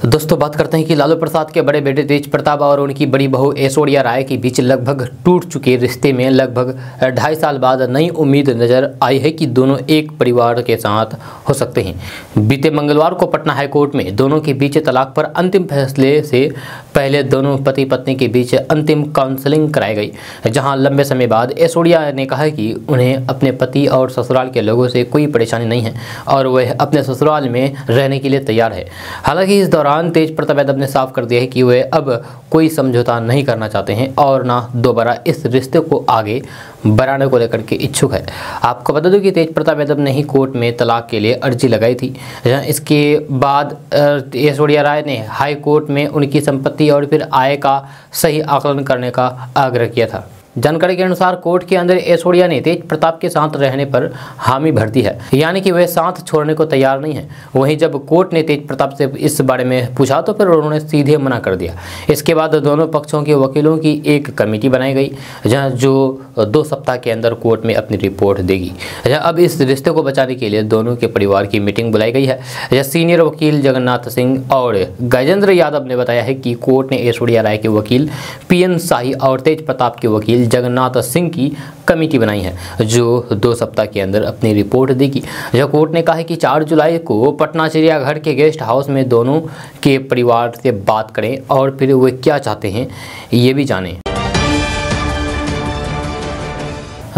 दोस्तों बात करते हैं कि लालू प्रसाद के बड़े बेटे तेज प्रताप और उनकी बड़ी बहू ऐश्वर्या राय के बीच लगभग टूट चुके रिश्ते में लगभग 2.5 साल बाद नई उम्मीद नजर आई है कि दोनों एक परिवार के साथ हो सकते हैं। बीते मंगलवार को पटना हाईकोर्ट में दोनों के बीच तलाक पर अंतिम फैसले से पहले दोनों पति पत्नी के बीच अंतिम काउंसलिंग कराई गई, जहां लंबे समय बाद ऐश्वर्या ने कहा कि उन्हें अपने पति और ससुराल के लोगों से कोई परेशानी नहीं है और वह अपने ससुराल में रहने के लिए तैयार है। हालांकि इस दौरान तेज प्रताप यादव ने साफ कर दिया है कि वे अब कोई समझौता नहीं करना चाहते हैं और ना दोबारा इस रिश्ते को आगे बढ़ाने को लेकर के इच्छुक है। आपको बता दूं कि तेज प्रताप यादव ने ही कोर्ट में तलाक के लिए अर्जी लगाई थी। इसके बाद ऐश्वर्या राय ने हाई कोर्ट में उनकी संपत्ति और फिर आय का सही आकलन करने का आग्रह किया था। जानकारी के अनुसार कोर्ट के अंदर ऐश्वर्या ने तेज प्रताप के साथ रहने पर हामी भर दी है, यानी कि वह साथ छोड़ने को तैयार नहीं है। वहीं जब कोर्ट ने तेज प्रताप से इस बारे में पूछा तो फिर उन्होंने सीधे मना कर दिया। इसके बाद दोनों पक्षों के वकीलों की एक कमेटी बनाई गई, जहां जो 2 सप्ताह के अंदर कोर्ट में अपनी रिपोर्ट देगी। अब इस रिश्ते को बचाने के लिए दोनों के परिवार की मीटिंग बुलाई गई है। सीनियर वकील जगन्नाथ सिंह और गजेंद्र यादव ने बताया है कि कोर्ट ने ऐश्वर्या राय के वकील PN शाही और तेज प्रताप के वकील जगन्नाथ सिंह की कमेटी बनाई है, जो 2 सप्ताह के अंदर अपनी रिपोर्ट देगी। यह कोर्ट ने कहा है कि 4 जुलाई को पटना चिड़ियाघर के गेस्ट हाउस में दोनों के परिवार से बात करें और फिर वे क्या चाहते हैं ये भी जानें।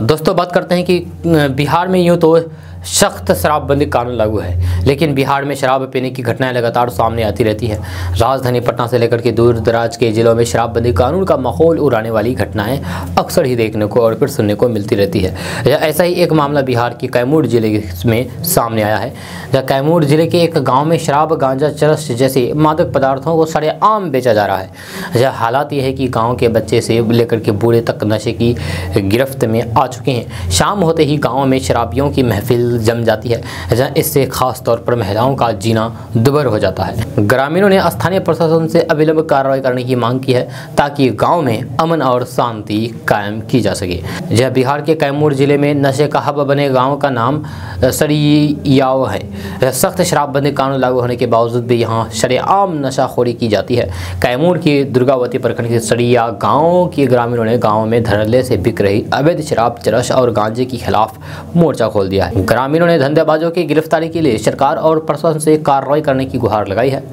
दोस्तों बात करते हैं कि बिहार में यूँ तो सख्त शराबबंदी कानून लागू है, लेकिन बिहार में शराब पीने की घटनाएं लगातार सामने आती रहती है। राजधानी पटना से लेकर के दूर दराज के जिलों में शराबबंदी कानून का माहौल उड़ाने वाली घटनाएं अक्सर ही देखने को और फिर सुनने को मिलती रहती है। ऐसा ही एक मामला बिहार के कैमूर जिले में सामने आया है, जहाँ कैमूर जिले के एक गाँव में शराब, गांजा, चरस जैसे मादक पदार्थों को सरेआम बेचा जा रहा है। यह हालात ये है कि गाँव के बच्चे से लेकर के बूढ़े तक नशे की गिरफ्त में आ चुके हैं। शाम होते ही गाँव में शराबियों की महफिल जम जाती है, जहाँ इससे खास तौर पर महिलाओं का जीना दुभर हो जाता है। ग्रामीणों ने स्थानीय प्रशासन से अविलंब कार्रवाई करने की मांग की है ताकि गांव में अमन और शांति कायम की जा सके। जहाँ बिहार के कैमूर जिले में नशे का हब बने गांव का नाम सरियाव है। सख्त शराबबंदी कानून लागू होने के बावजूद भी यहाँ शरेआम नशाखोरी की जाती है। कैमूर की दुर्गावती प्रखंड के सरिया गाँव के ग्रामीणों ने गाँव में धड़ल्ले से बिक रही अवैध शराब, चरस और गांजे के खिलाफ मोर्चा खोल दिया है। ग्रामीणों ने धंधेबाजों की गिरफ्तारी के लिए सरकार और प्रशासन से कार्रवाई करने की गुहार लगाई है।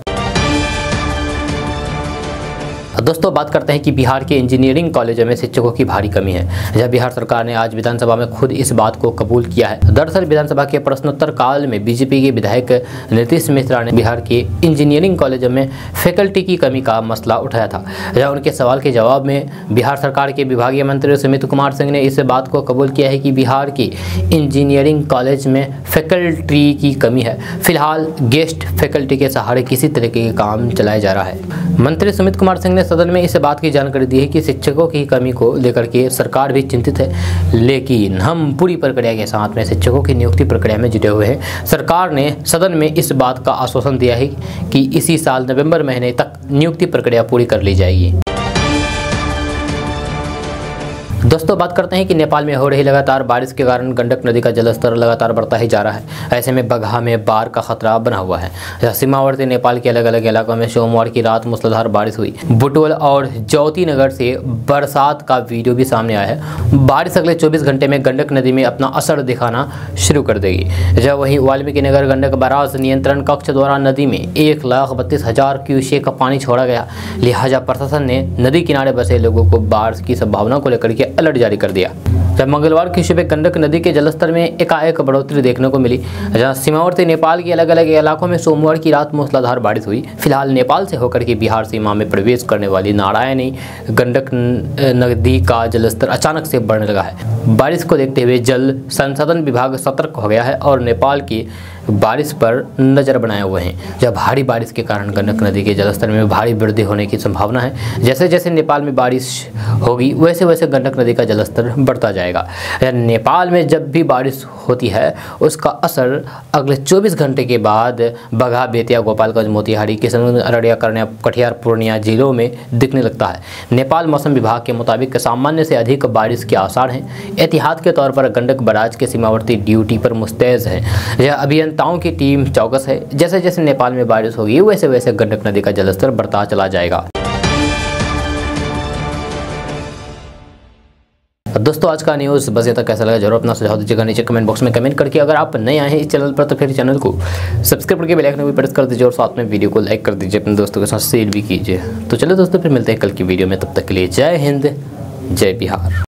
दोस्तों बात करते हैं कि बिहार के इंजीनियरिंग कॉलेजों में शिक्षकों की भारी कमी है। जब बिहार सरकार ने आज विधानसभा में खुद इस बात को कबूल किया है। दरअसल विधानसभा के प्रश्नोत्तर काल में बीजेपी के विधायक नीतीश मिश्रा ने बिहार के इंजीनियरिंग कॉलेजों में फैकल्टी की कमी का मसला उठाया था। जहाँ उनके सवाल के जवाब में बिहार सरकार के विभागीय मंत्री सुमित कुमार सिंह ने इस बात को कबूल किया है कि बिहार के इंजीनियरिंग कॉलेज में फैकल्टी की कमी है। फिलहाल गेस्ट फैकल्टी के सहारे किसी तरीके के काम चलाया जा रहा है। मंत्री सुमित कुमार सिंह ने सदन में इस बात की जानकारी दी है कि शिक्षकों की कमी को लेकर के सरकार भी चिंतित है, लेकिन हम पूरी प्रक्रिया के साथ में शिक्षकों की नियुक्ति प्रक्रिया में जुटे हुए हैं। सरकार ने सदन में इस बात का आश्वासन दिया है कि इसी साल नवंबर महीने तक नियुक्ति प्रक्रिया पूरी कर ली जाएगी। दोस्तों बात करते हैं कि नेपाल में हो रही लगातार बारिश के कारण गंडक नदी का जलस्तर लगातार बढ़ता ही जा रहा है। ऐसे में बगहा में बाढ़ का खतरा बना हुआ है। सीमावर्ती नेपाल के अलग अलग इलाकों में सोमवार की रात मूसलाधार बारिश हुई। बुटवल और ज्योति नगर से बरसात का वीडियो भी सामने आया है। बारिश अगले 24 घंटे में गंडक नदी में अपना असर दिखाना शुरू कर देगी। जब वहीं वाल्मीकि नगर गंडक बैराज नियंत्रण कक्ष द्वारा नदी में 1,32,000 क्यूसेक का पानी छोड़ा गया। लिहाजा प्रशासन ने नदी किनारे बसे लोगों को बाढ़ की संभावना को लेकर के अलर्ट जारी कर दिया। जब मंगलवार की सुबह गंडक नदी के जलस्तर में एकाएक बढ़ोतरी देखने को मिली। जहां सीमावर्ती नेपाल के अलग अलग इलाकों में सोमवार की रात मूसलाधार बारिश हुई। फिलहाल नेपाल से होकर के बिहार सीमा में प्रवेश करने वाली नारायणी गंडक नदी का जलस्तर अचानक से बढ़ने लगा है। बारिश को देखते हुए जल संसाधन विभाग सतर्क हो गया है और नेपाल की बारिश पर नजर बनाए हुए हैं। जब भारी बारिश के कारण गंडक नदी के जलस्तर में भारी वृद्धि होने की संभावना है। जैसे जैसे नेपाल में बारिश होगी वैसे वैसे गंडक नदी का जलस्तर बढ़ता जाएगा। नेपाल में जब भी बारिश होती है उसका असर अगले 24 घंटे के बाद बगहा, बेतिया, गोपालगंज, मोतिहारी, किशनगंज, अररिया, कटिहार, पूर्णिया जिलों में दिखने लगता है। नेपाल मौसम विभाग के मुताबिक सामान्य से अधिक बारिश के आसार हैं। एहतियात के तौर पर गंडक बैराज के सीमावर्ती ड्यूटी पर मुस्तैद है। यह अभियंताओं की टीम चौकस है। जैसे जैसे नेपाल में बारिश होगी वैसे वैसे गंडक नदी का जलस्तर बढ़ता चला जाएगा। दोस्तों आज का न्यूज़ बस ये तक। कैसा लगा जरूर अपना सुझाव दीजिएगा नीचे कमेंट बॉक्स में कमेंट करके। अगर आप नए आए हैं इस चैनल पर तो फिर चैनल को सब्सक्राइब करके बेल आइकन भी प्रेस कर दीजिए और साथ में वीडियो को लाइक कर दीजिए, अपने दोस्तों के साथ शेयर भी कीजिए। तो चलो दोस्तों फिर मिलते हैं कल की वीडियो में, तब तक के लिए जय हिंद, जय बिहार।